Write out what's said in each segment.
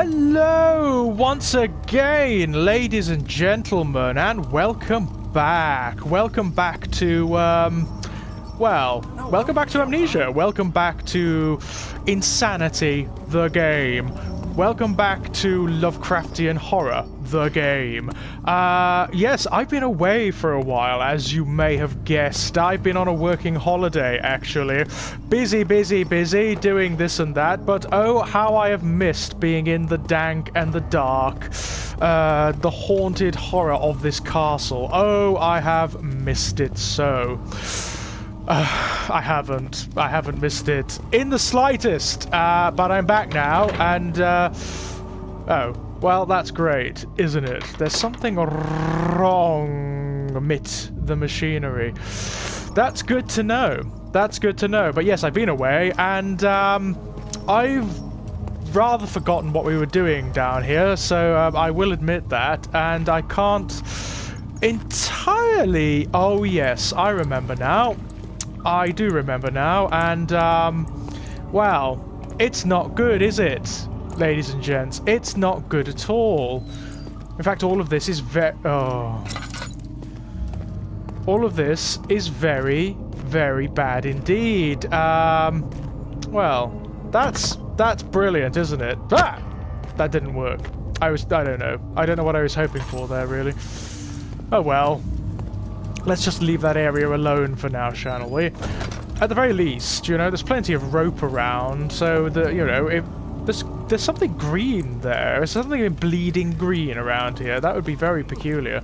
Hello once again, ladies and gentlemen, and welcome back. Welcome back to, welcome back to Amnesia. Welcome back to Insanity, the game. Welcome back to Lovecraftian Horror, the game. Yes, I've been away for a while, as you may have guessed. I've been on a working holiday, actually. Busy, doing this and that, but oh, how I have missed being in the dank and the dark, the haunted horror of this castle. Oh, I have missed it so. I haven't missed it in the slightest, but I'm back now, and, oh, well, that's great, isn't it? There's something wrong amid the machinery. That's good to know. That's good to know. But yes, I've been away, and, I've rather forgotten what we were doing down here, so, I will admit that, and I can't entirely... Oh, yes, I remember now. I do remember now, and, well, it's not good, is it, ladies and gents? It's not good at all. In fact, all of this is all of this is very, very bad indeed. Well, that's brilliant, isn't it? Ah! That didn't work. I don't know. I don't know what I was hoping for there, really. Oh, well. Let's just leave that area alone for now, shall we? At the very least, you know, there's plenty of rope around, so that, you know, if there's something green there, there's something bleeding green around here, that would be very peculiar.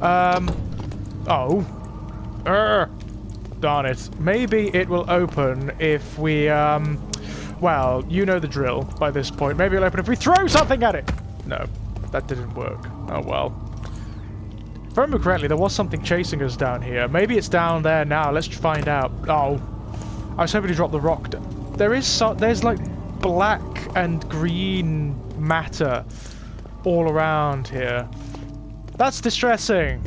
Oh. Darn it. Maybe it will open if we, well, you know the drill by this point. Maybe it'll open if we throw something at it! No, that didn't work. Oh well. If I remember correctly, there was something chasing us down here. Maybe it's down there now. Let's find out. Oh, I was hoping to drop the rock. There's like black and green matter all around here. That's distressing.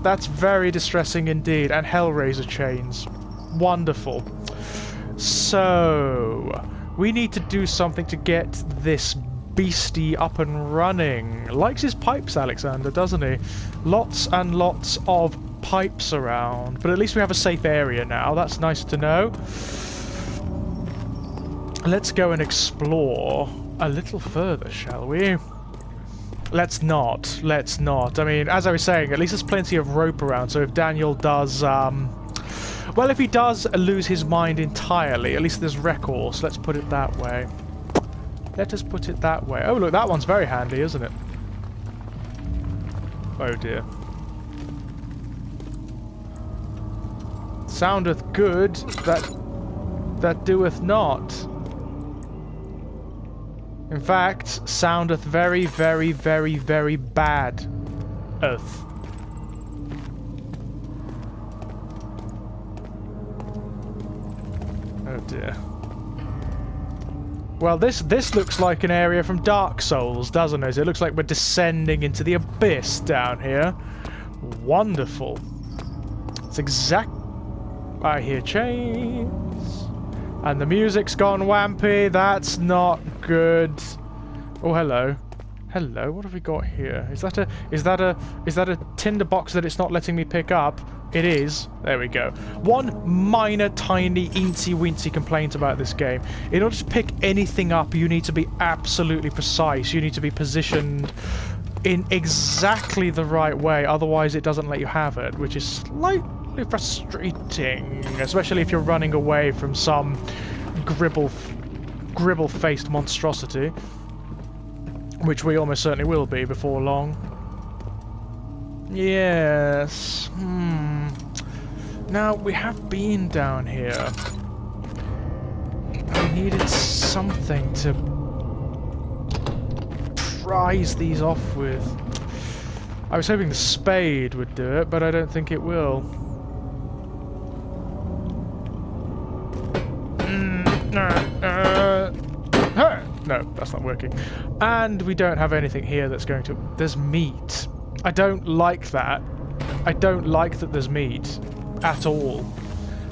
That's very distressing indeed. And Hellraiser chains. Wonderful. So, we need to do something to get this beastie up and running. Likes his pipes, Alexander, doesn't he? Lots and lots of pipes around. But at least we have a safe area now. That's nice to know. Let's go and explore a little further, shall we? Let's not. Let's not. I mean, as I was saying, at least there's plenty of rope around, so if Daniel does, well, if he does lose his mind entirely, at least there's recourse. Let's put it that way. Let us put it that way. Oh, look, that one's very handy, isn't it? Oh, dear. Soundeth good, that doeth not. In fact, soundeth very, very, very, very bad. Earth. Oh, dear. Well, this looks like an area from Dark Souls, doesn't it? It looks like we're descending into the abyss down here. Wonderful. It's exact... I hear chains. And the music's gone wampy. That's not good. Oh, hello. Hello, what have we got here? Is that a tinder box that it's not letting me pick up? It is. There we go. One minor, tiny, eensy-weensy complaint about this game. In order to pick anything up, you need to be absolutely precise. You need to be positioned in exactly the right way. Otherwise, it doesn't let you have it, which is slightly frustrating. Especially if you're running away from some gribble-faced monstrosity. Which we almost certainly will be before long. Yes. Now, we have been down here. I needed something to prise these off with. I was hoping the spade would do it, but I don't think it will. No, that's not working. And we don't have anything here that's going to... There's meat. I don't like that. I don't like that there's meat. At all.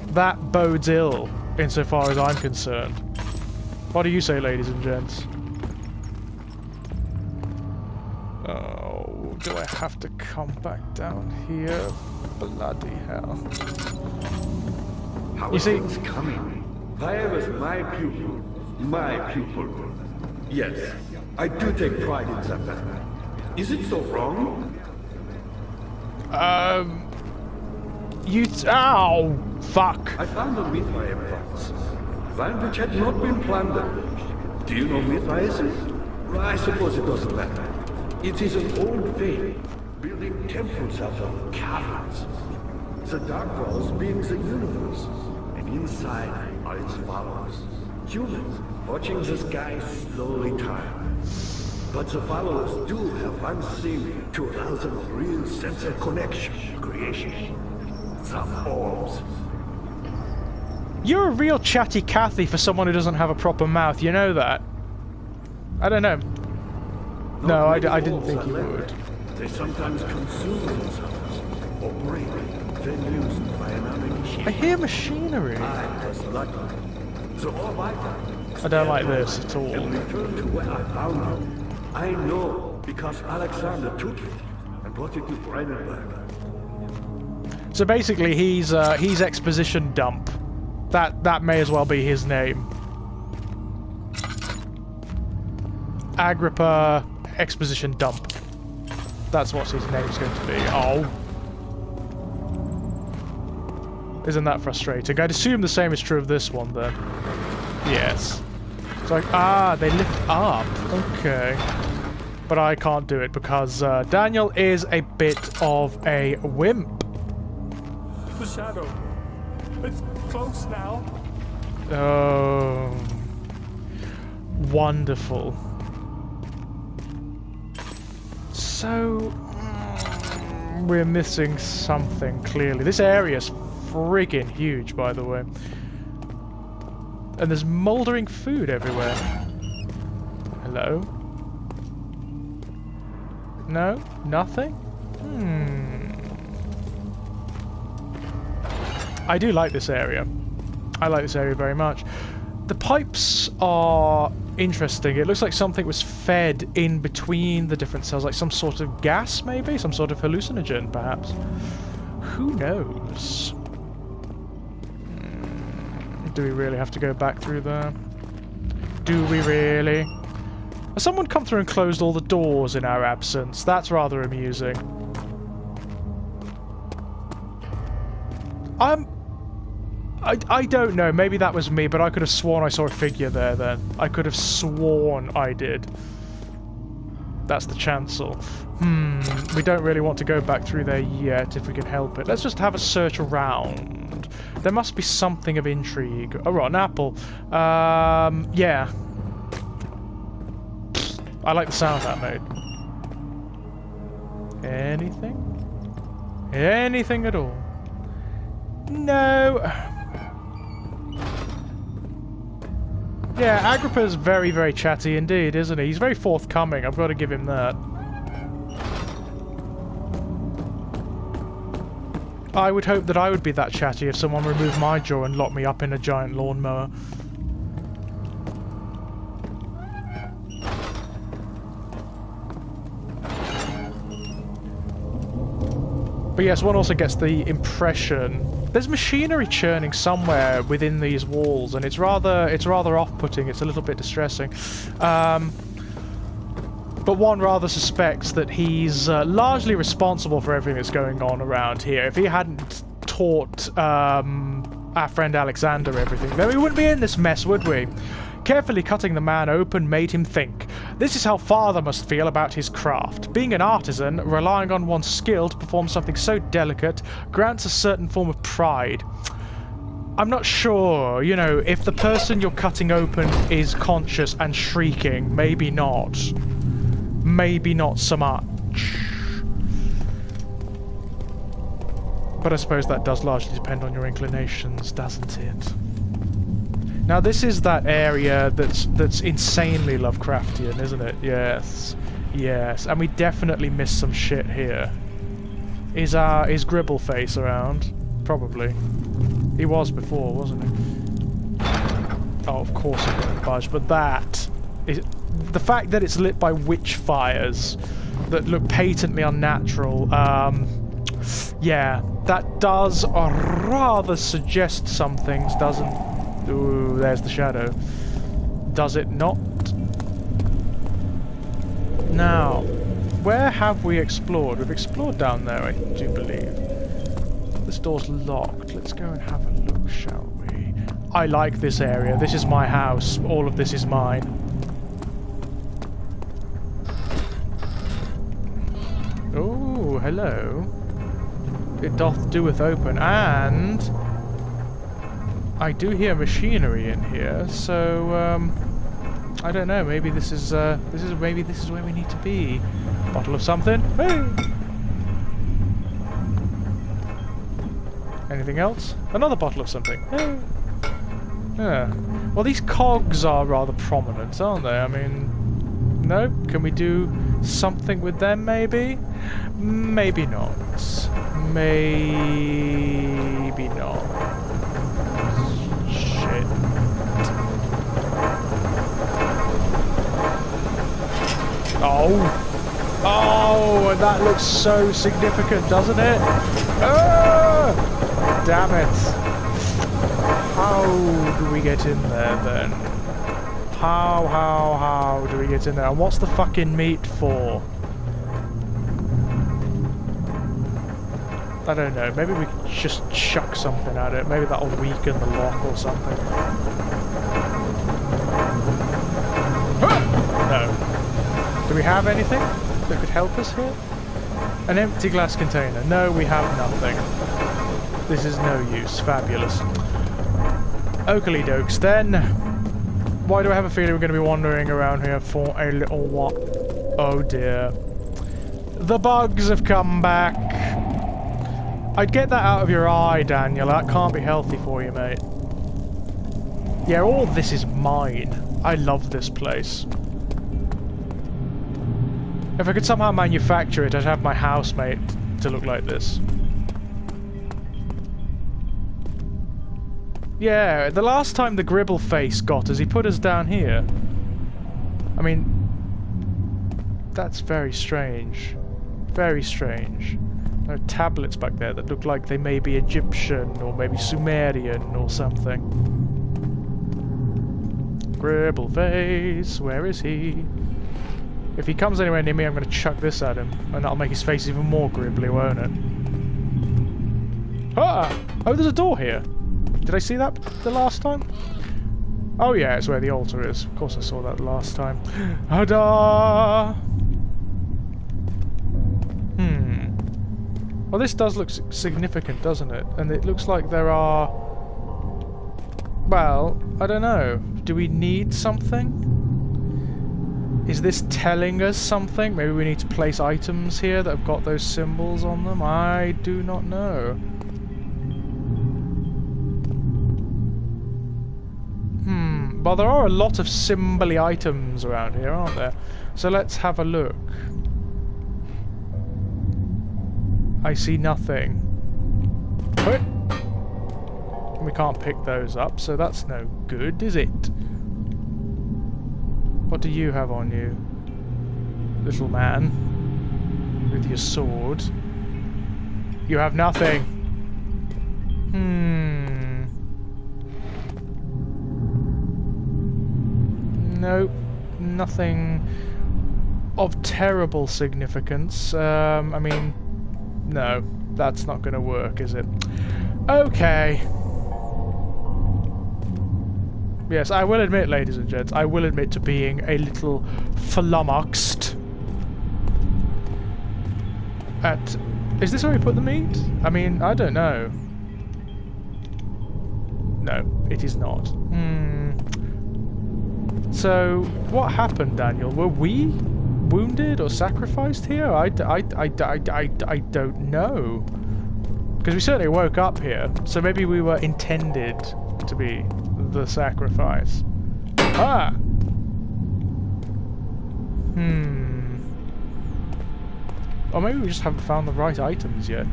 That bodes ill, insofar as I'm concerned. What do you say, ladies and gents? Oh, do I have to come back down here? Bloody hell. How You are see- things coming? There is my pupil. My pupil. Yes, I do take pride in that. Is it so wrong? Ow! Fuck! I found a Mithraeum once. One which had not been plundered. Do you know Mithraeum? I suppose it doesn't matter. It is an old faith, building temples out of caverns. The dark walls being the universe, and inside are its followers. Humans, watching the sky slowly turn. But the followers do have one thing to allow them a real sense of connection, creation. Some orbs. You're a real chatty Cathy for someone who doesn't have a proper mouth, you know that? I don't know. No, I didn't think you would. They sometimes consume themselves, or break, then used by another machine. I hear machinery. I was lucky. The orb I found. I don't like this at all. And returned to where I found it. I know because Alexander took it and brought it to Brandenburg. So basically, he's exposition dump. That may as well be his name. Agrippa exposition dump. That's what his name's going to be. Oh. Isn't that frustrating? I'd assume the same is true of this one then. Yes. It's like, they lift up. Okay. But I can't do it because Daniel is a bit of a wimp. The shadow. It's close now. Oh. Wonderful. So, we're missing something, clearly. This area's friggin' huge, by the way. And there's mouldering food everywhere. Hello? No? Nothing? I do like this area. I like this area very much. The pipes are interesting. It looks like something was fed in between the different cells, like some sort of gas, maybe? Some sort of hallucinogen, perhaps. Who knows? Do we really have to go back through there? Do we really? Has someone come through and closed all the doors in our absence? That's rather amusing. I don't know, maybe that was me, but I could have sworn I saw a figure there then. I could have sworn I did. That's the chancel. We don't really want to go back through there yet, if we can help it. Let's just have a search around. There must be something of intrigue. Oh, right, an apple. Yeah. I like the sound that made. Anything? Anything at all? No. Yeah, Agrippa's very, very chatty indeed, isn't he? He's very forthcoming, I've got to give him that. I would hope that I would be that chatty if someone removed my jaw and locked me up in a giant lawnmower. But yes, one also gets the impression there's machinery churning somewhere within these walls, and it's rather off-putting. It's a little bit distressing. But one rather suspects that he's largely responsible for everything that's going on around here. If he hadn't taught our friend Alexander everything, then we wouldn't be in this mess, would we? Carefully cutting the man open made him think. This is how father must feel about his craft. Being an artisan, relying on one's skill to perform something so delicate, grants a certain form of pride. I'm not sure, you know, if the person you're cutting open is conscious and shrieking, maybe not. Maybe not so much. But I suppose that does largely depend on your inclinations, doesn't it? Now this is that area that's insanely Lovecraftian, isn't it? Yes. Yes. And we definitely missed some shit here. Is Gribbleface around? Probably. He was before, wasn't he? Oh, of course it won't budge, but that is the fact that it's lit by witch fires that look patently unnatural. Yeah, that does rather suggest some things, doesn't... Ooh, there's the shadow. Does it not? Now, where have we explored? We've explored down there, I do believe. This door's locked. Let's go and have a look, shall we? I like this area. This is my house. All of this is mine. Oh, hello. It doth doeth open, and I do hear machinery in here, so I don't know, maybe this is where we need to be. Bottle of something. Hey! Anything else? Another bottle of something. Hey! Yeah. Well, these cogs are rather prominent, aren't they? I mean, no? Can we do something with them, maybe? Maybe not. Maybe not. Shit. Oh! Oh, and that looks so significant, doesn't it? Ah! Damn it. How do we get in there, then? How do we get in there? And what's the fucking meat for? I don't know. Maybe we could just chuck something at it. Maybe that'll weaken the lock or something. No. Do we have anything that could help us here? An empty glass container. No, we have nothing. This is no use. Fabulous. Oakley dokes then. Why do I have a feeling we're going to be wandering around here for a little while? Oh dear. The bugs have come back. I'd get that out of your eye, Daniel. That can't be healthy for you, mate. Yeah, all this is mine. I love this place. If I could somehow manufacture it, I'd have my housemate to look like this. Yeah, the last time the Gribble face got us, he put us down here. I mean, that's very strange. Very strange. There are tablets back there that look like they may be Egyptian or maybe Sumerian or something. Gribble face, where is he? If he comes anywhere near me, I'm going to chuck this at him, and that'll make his face even more gribbly, won't it? Ah! Oh, there's a door here. Did I see that the last time? Oh yeah, it's where the altar is. Of course I saw that last time. Hada! Well, this does look significant, doesn't it? And it looks like there are... Well, I don't know. Do we need something? Is this telling us something? Maybe we need to place items here that have got those symbols on them? I do not know. Well, there are a lot of symbol-y items around here, aren't there? So let's have a look. I see nothing. We can't pick those up, so that's no good, is it? What do you have on you, little man? With your sword? You have nothing. Nope. Nothing of terrible significance. I mean, no. That's not going to work, is it? Okay. Yes, I will admit, ladies and gents, I will admit to being a little flummoxed at... Is this where we put the meat? I mean, I don't know. No, it is not. So, what happened, Daniel? Were we wounded or sacrificed here? I don't know. Because we certainly woke up here, so maybe we were intended to be the sacrifice. Ah! Or maybe we just haven't found the right items yet.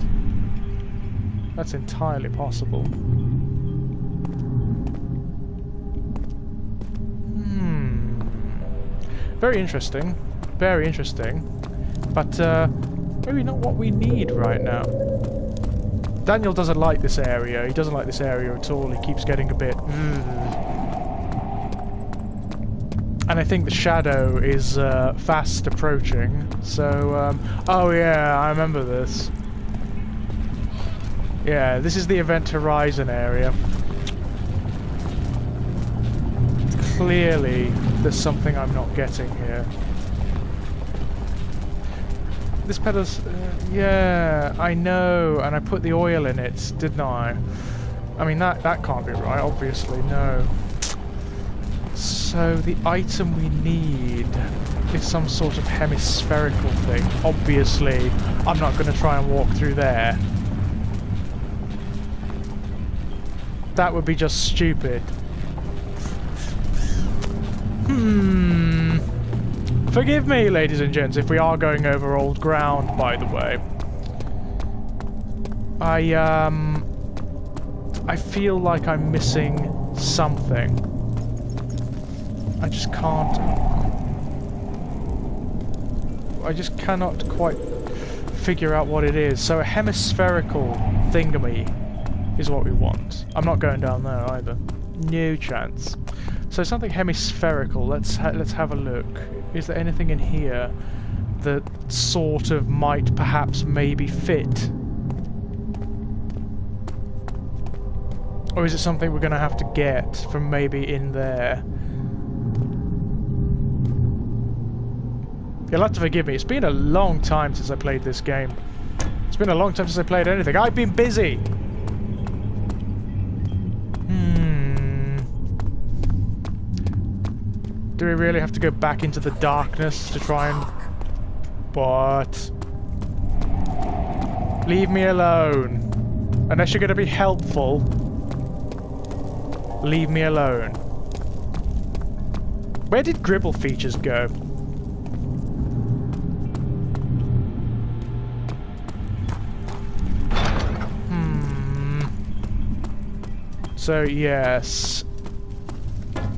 That's entirely possible. Very interesting. Very interesting. But maybe not what we need right now. Daniel doesn't like this area. He doesn't like this area at all. He keeps getting a bit... And I think the shadow is fast approaching. So, oh yeah, I remember this. Yeah, this is the Event Horizon area. Clearly, there's something I'm not getting here. This pedal's... yeah, I know, and I put the oil in it, didn't I? I mean, that can't be right, obviously, no. So, the item we need is some sort of hemispherical thing. Obviously, I'm not going to try and walk through there. That would be just stupid. Forgive me, ladies and gents, if we are going over old ground, by the way. I feel like I'm missing something. I just can't... I just cannot quite figure out what it is. So a hemispherical thingamy is what we want. I'm not going down there either. No chance. So something hemispherical. Let's have a look. Is there anything in here that sort of might perhaps maybe fit? Or is it something we're going to have to get from maybe in there? You'll have to forgive me. It's been a long time since I played this game. It's been a long time since I played anything. I've been busy! Do we really have to go back into the darkness to try and... What? Leave me alone. Unless you're going to be helpful. Leave me alone. Where did Gribble features go? So, yes.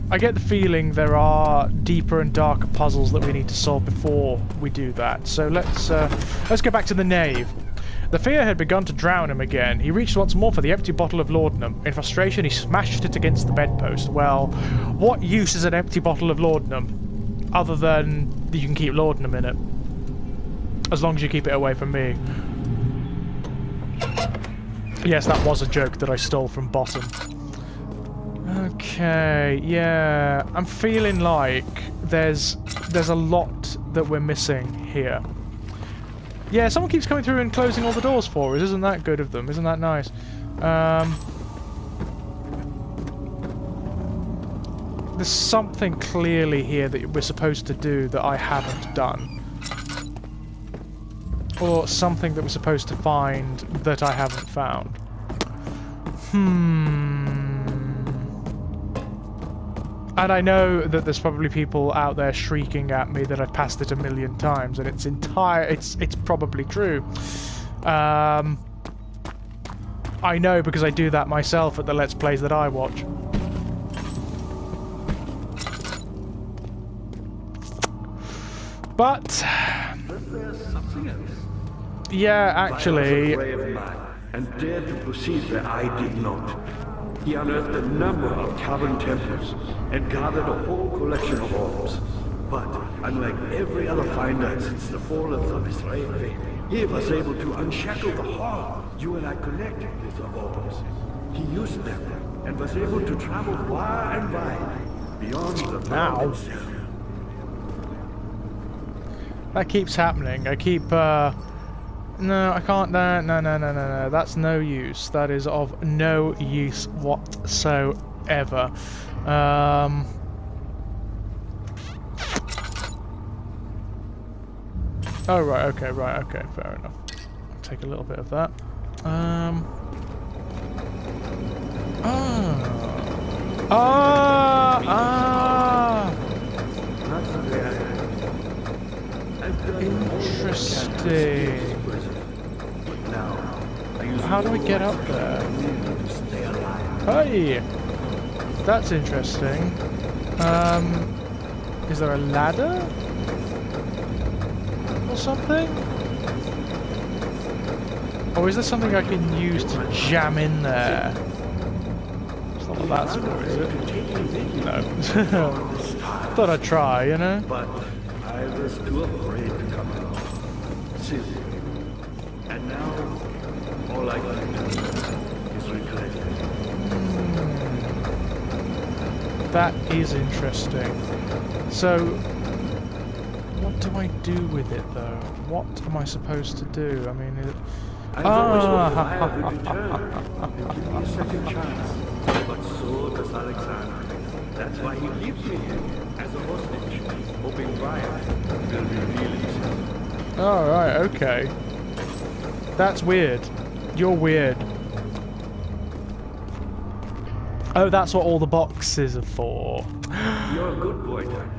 I get the feeling there are deeper and darker puzzles that we need to solve before we do that. So let's go back to the nave. The fear had begun to drown him again. He reached once more for the empty bottle of laudanum. In frustration, he smashed it against the bedpost. Well, what use is an empty bottle of laudanum? Other than you can keep laudanum in it. As long as you keep it away from me. Yes, that was a joke that I stole from Bottom. Okay, yeah, I'm feeling like there's a lot that we're missing here. Yeah, someone keeps coming through and closing all the doors for us. Isn't that good of them? Isn't that nice? There's something clearly here that we're supposed to do that I haven't done. Or something that we're supposed to find that I haven't found. And I know that there's probably people out there shrieking at me that I've passed it 1,000,000 times, and it's probably true. I know because I do that myself at the Let's Plays that I watch. But there's something else. Yeah, actually. And dared to proceed where I did not. He unearthed a number of cavern temples and gathered a whole collection of orbs. But unlike every other finder since the fall of Israel, he was able to unshackle the horror you and I connected with the orbs. He used them and was able to travel far and wide beyond the world itself. That keeps happening. I keep, no, I can't, no, that's no use. That is of no use whatsoever. Oh, right, okay, fair enough. I'll take a little bit of that. Interesting. How do we get up there? Hey! That's interesting. Is there a ladder? or something? Or is there something I can use to jam in there? It's not what that's for, is it? No. Thought I'd try, you know? But I was too afraid to come along. Seriously. And now, all I can do is regret it. That is interesting. So, what do I do with it, though? What am I supposed to do? I mean, I've always wanted to have a return and give me a second chance. But so does Alexander. That's why he keeps me here as a hostage, hoping Brian will reveal himself. Oh, right, okay. That's weird. You're weird. Oh, that's what all the boxes are for. You're a good boy, Tyler.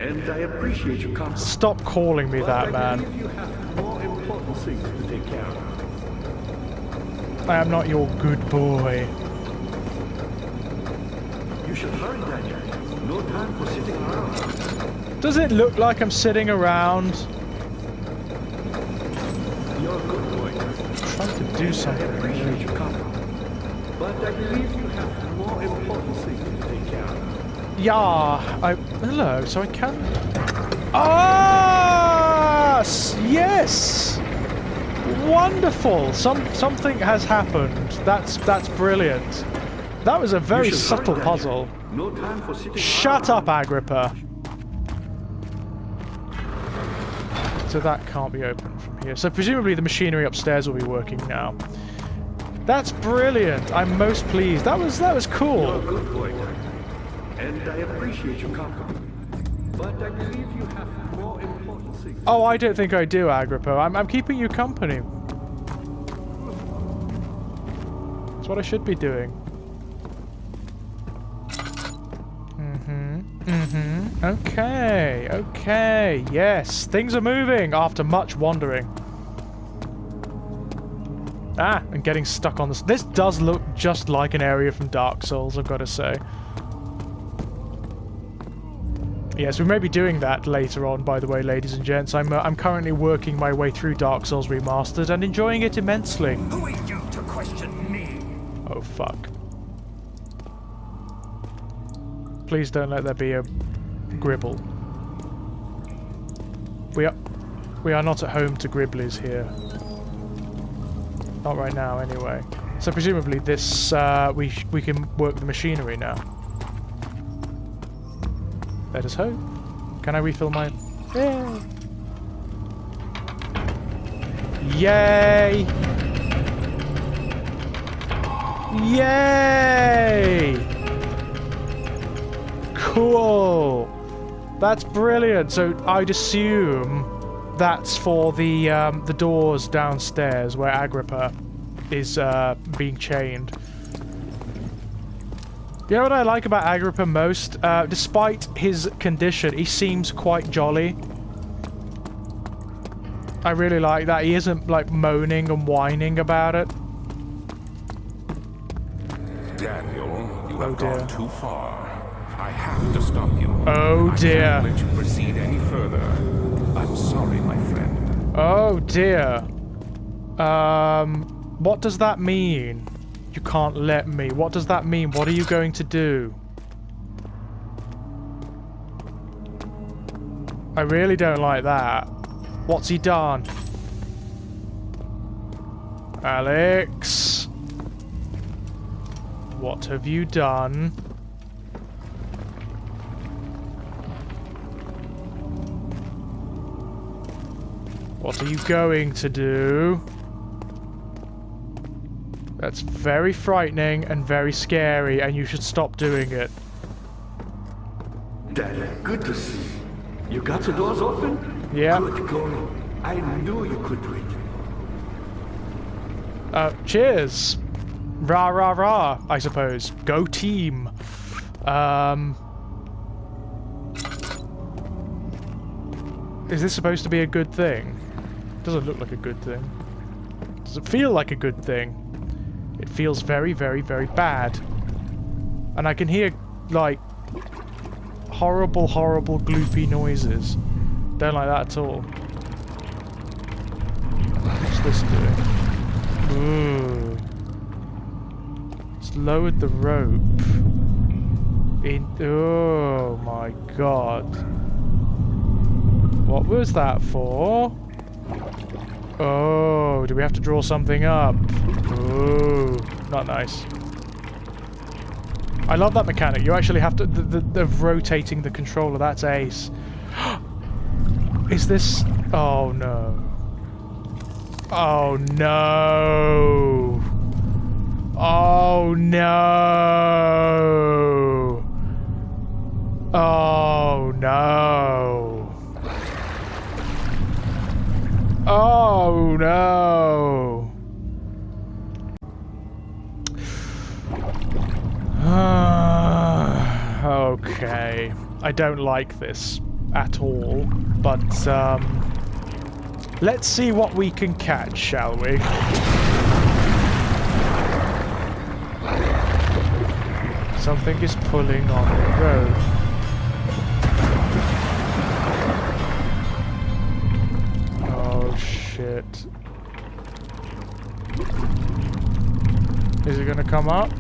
And I appreciate your confidence. Stop calling me that, I man. believe you have more important things to take care of. I am not your good boy. You should hurry, Daniel. No time for sitting around. Does it look like I'm sitting around? You're a good boy. I'm trying to do I something. appreciate your confidence. But I believe you have more important things to take care of. Yeah, hello, so I can... Ah! Yes! Wonderful! Something has happened. That's brilliant. That was a very subtle puzzle. No time for sitting Shut up, Agrippa! So that can't be opened from here. So presumably the machinery upstairs will be working now. That's brilliant. I'm most pleased. That was You're a cool. good boy, and I appreciate your confidence. But I believe you have more important things. Oh, I don't think I do, Agrippa. I'm keeping you company. That's what I should be doing. Okay. Yes, things are moving after much wandering. Ah, and getting stuck on this. This does look just like an area from Dark Souls, I've got to say. Yes, we may be doing that later on, by the way, ladies and gents. I'm currently working my way through Dark Souls Remastered and enjoying it immensely. Who are you to question me? Oh, fuck. Please don't let there be a gribble. We are not at home to gribblies here. Not right now, anyway. So presumably this, we can work the machinery now. Let us hope. Can I refill my... Yeah. Yay! Yay! Cool! That's brilliant. So I'd assume that's for the doors downstairs where Agrippa is being chained. You know what I like about Agrippa most? Despite his condition, he seems quite jolly. I really like that. He isn't like moaning and whining about it. Daniel, you have dear. gone too far. I have to stop you. Oh dear. I can't let you proceed any further. I'm sorry, my friend. Oh dear. What does that mean? You can't let me. What does that mean? What are you going to do? I really don't like that. What's he done? Alex? What have you done? What are you going to do? That's very frightening and very scary, and you should stop doing it. Daddy, good to see you. You got the doors open? Yeah. Good going. I knew you could do it. Cheers. Rah, rah, rah, I suppose. Go team. Is this supposed to be a good thing? Doesn't look like a good thing. Does it feel like a good thing? It feels very, very, very bad. And I can hear, like, horrible, horrible, gloopy noises. Don't like that at all. What's this doing? Ooh. It's lowered the rope. Oh my god. What was that for? Oh, do we have to draw something up? Ooh, not nice. I love that mechanic. You actually have to... The rotating the controller, that's ace. Is this... Oh no. Oh no. Oh no. Oh no. Oh no. Okay. I don't like this at all, but let's see what we can catch, shall we? Something is pulling on the road. Oh shit. Is it gonna come up?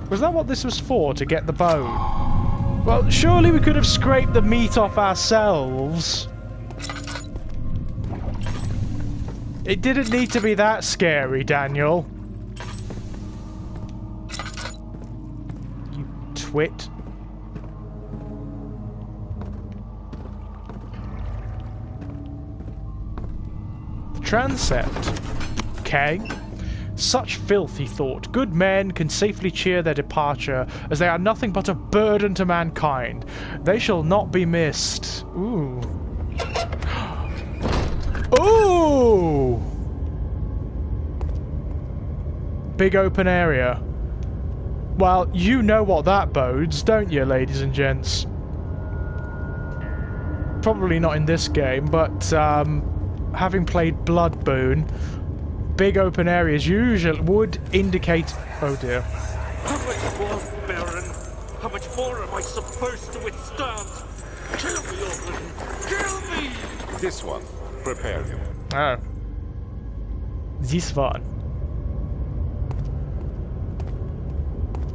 Was that what this was for? To get the bone? Well, surely we could have scraped the meat off ourselves. It didn't need to be that scary, Daniel. You twit. The transept. Okay. Such filth, he thought. Good men can safely cheer their departure, as they are nothing but a burden to mankind. They shall not be missed. Ooh. Ooh! Big open area. Well, you know what that bodes, don't you, ladies and gents? Probably not in this game, but having played Bloodborne, big open areas usually would indicate... Oh dear. How much more, Baron? How much more am I supposed to withstand? Kill me, Orphan! Kill me! This one. Prepare him. Oh. This one.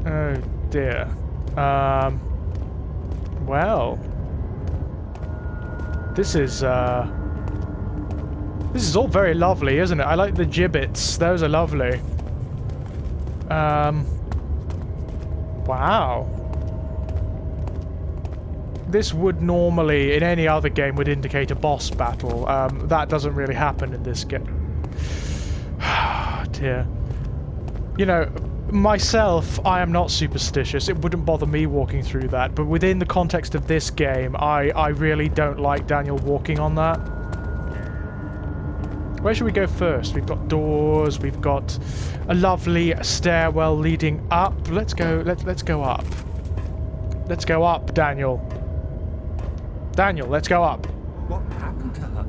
Oh dear. Well. This is all very lovely, isn't it? I like the gibbets. Those are lovely. Wow. This would normally, in any other game, would indicate a boss battle. That doesn't really happen in this game. Dear. You know, myself, I am not superstitious. It wouldn't bother me walking through that. But within the context of this game, I really don't like Daniel walking on that. Where should we go first? We've got doors. We've got a lovely stairwell leading up. Let's go. Let's go up. Let's go up, Daniel. Daniel, let's go up. What happened to her?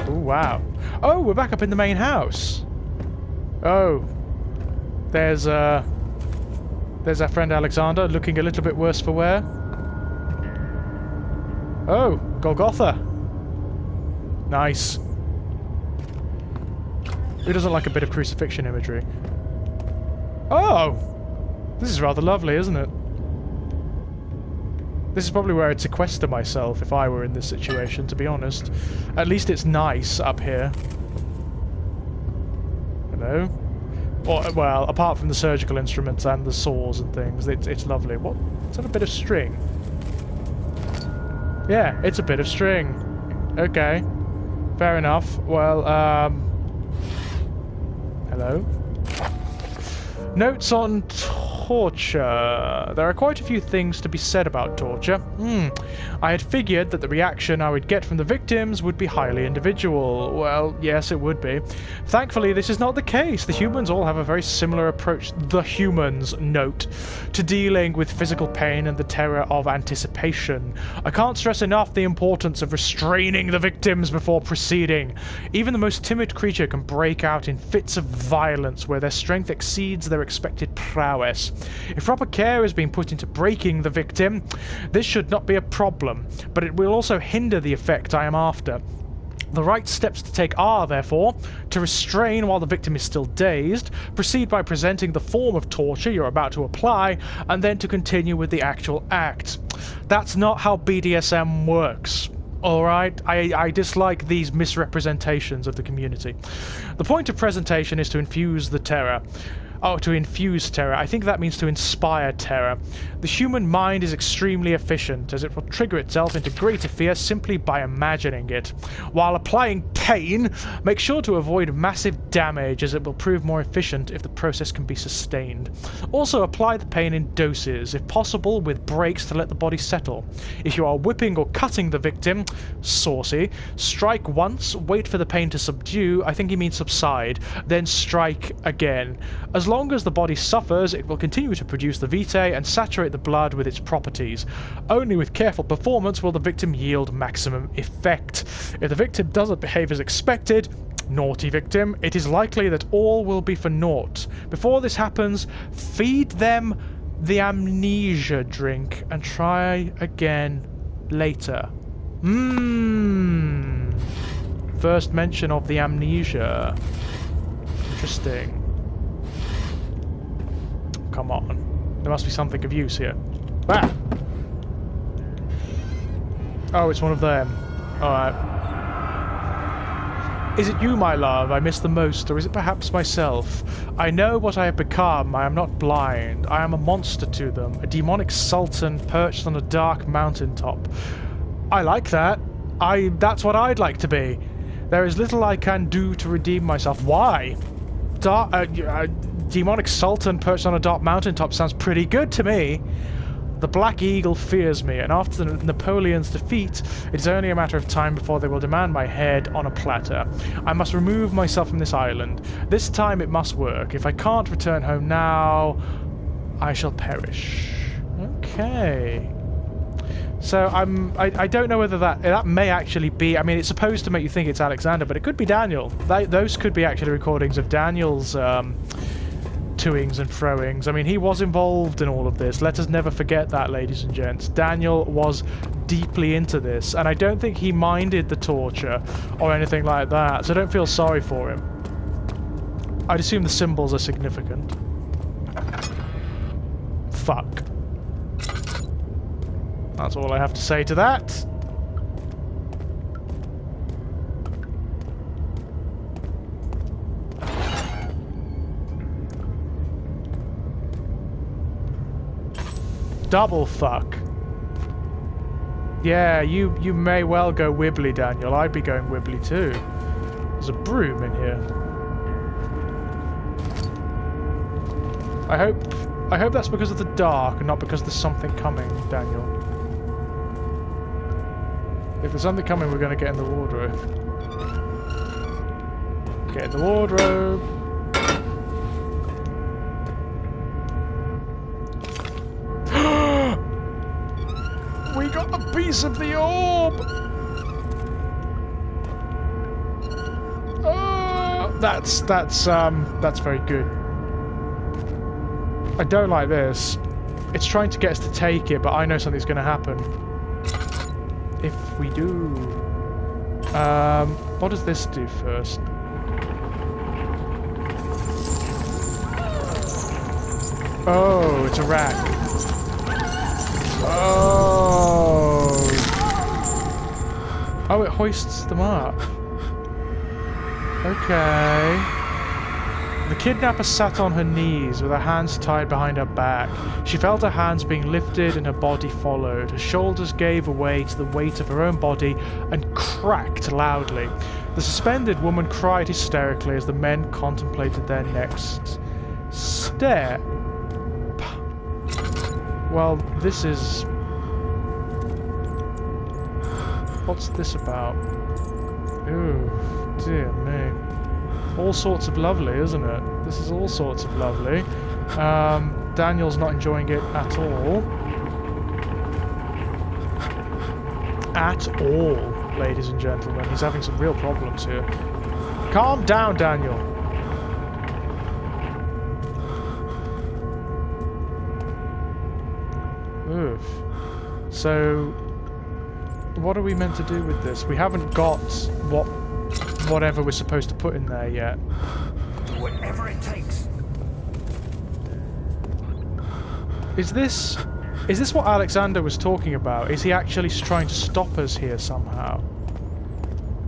Oh wow. Oh, we're back up in the main house. Oh. There's our friend Alexander, looking a little bit worse for wear. Oh, Golgotha. Nice. Who doesn't like a bit of crucifixion imagery? Oh! This is rather lovely, isn't it? This is probably where I'd sequester myself if I were in this situation, to be honest. At least it's nice up here. Hello? Or, well, apart from the surgical instruments and the saws and things, it's lovely. What? Is that a bit of string? Yeah, it's a bit of string. Okay. Fair enough. Well, hello? Notes on torture. There are quite a few things to be said about torture. I had figured that the reaction I would get from the victims would be highly individual. Well, yes, it would be. Thankfully, this is not the case. The humans all have a very similar approach, the humans, note, to dealing with physical pain and the terror of anticipation. I can't stress enough the importance of restraining the victims before proceeding. Even the most timid creature can break out in fits of violence where their strength exceeds their expected prowess. If proper care is being put into breaking the victim, this should not be a problem, but it will also hinder the effect I am after. The right steps to take are, therefore, to restrain while the victim is still dazed, proceed by presenting the form of torture you're about to apply, and then to continue with the actual act. That's not how BDSM works. Alright, I dislike these misrepresentations of the community. The point of presentation is to infuse the terror. Oh, to infuse terror. I think that means to inspire terror. The human mind is extremely efficient, as it will trigger itself into greater fear simply by imagining it. While applying pain, make sure to avoid massive damage, as it will prove more efficient if the process can be sustained. Also, apply the pain in doses, if possible with breaks to let the body settle. If you are whipping or cutting the victim, saucy, strike once, wait for the pain to subdue, I think he means subside, then strike again. As long as the body suffers, it will continue to produce the vitae and saturate the blood with its properties. Only with careful performance will the victim yield maximum effect. If the victim doesn't behave as expected, naughty victim, it is likely that all will be for naught. Before this happens, feed them the amnesia drink and try again later. First mention of the amnesia. Interesting. Come on. There must be something of use here. Ah! Oh, it's one of them. Alright. Is it you, my love, I miss the most, or is it perhaps myself? I know what I have become. I am not blind. I am a monster to them, a demonic sultan perched on a dark mountaintop. I like that. That's what I'd like to be. There is little I can do to redeem myself. Why? Demonic sultan perched on a dark mountaintop sounds pretty good to me. The Black Eagle fears me, and after Napoleon's defeat, it is only a matter of time before they will demand my head on a platter. I must remove myself from this island. This time it must work. If I can't return home now, I shall perish. Okay. So I don't know whether that may actually be. I mean, it's supposed to make you think it's Alexander, but it could be Daniel. Those could be actually recordings of Daniel's toings and froings. I mean, he was involved in all of this. Let us never forget that, ladies and gents. Daniel was deeply into this, and I don't think he minded the torture or anything like that, so don't feel sorry for him. I'd assume the symbols are significant. Fuck. That's all I have to say to that. Double fuck. Yeah, you may well go wibbly, Daniel. I'd be going wibbly too. There's a broom in here. I hope that's because of the dark and not because there's something coming, Daniel. If there's something coming, we're going to get in the wardrobe. Get in the wardrobe. We got a piece of the orb! That's very good. I don't like this. It's trying to get us to take it, but I know something's going to happen. If we do... what does this do first? Oh, it's a rack. Oh. Oh, it hoists them up. Okay. The kidnapper sat on her knees with her hands tied behind her back. She felt her hands being lifted and her body followed. Her shoulders gave way to the weight of her own body and cracked loudly. The suspended woman cried hysterically as the men contemplated their next step. well, this is... What's this about? Ooh, dear me. All sorts of lovely, isn't it? This is all sorts of lovely. Daniel's not enjoying it at all. At all, ladies and gentlemen. He's having some real problems here. Calm down, Daniel. Oof. So, what are we meant to do with this? We haven't got whatever we're supposed to put in there yet. Whatever it takes. Is this what Alexander was talking about? Is he actually trying to stop us here somehow?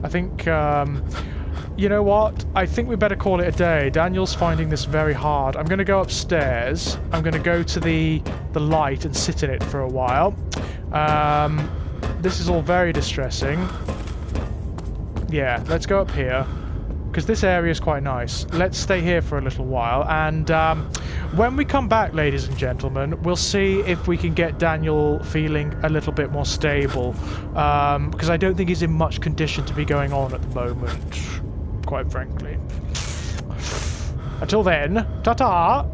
I think, you know what? I think we better call it a day. Daniel's finding this very hard. I'm going to go upstairs. I'm going to go to the light and sit in it for a while. This is all very distressing. Yeah, let's go up here, because this area is quite nice. Let's stay here for a little while, and when we come back, ladies and gentlemen, we'll see if we can get Daniel feeling a little bit more stable, because I don't think he's in much condition to be going on at the moment, quite frankly. Until then, ta-ta!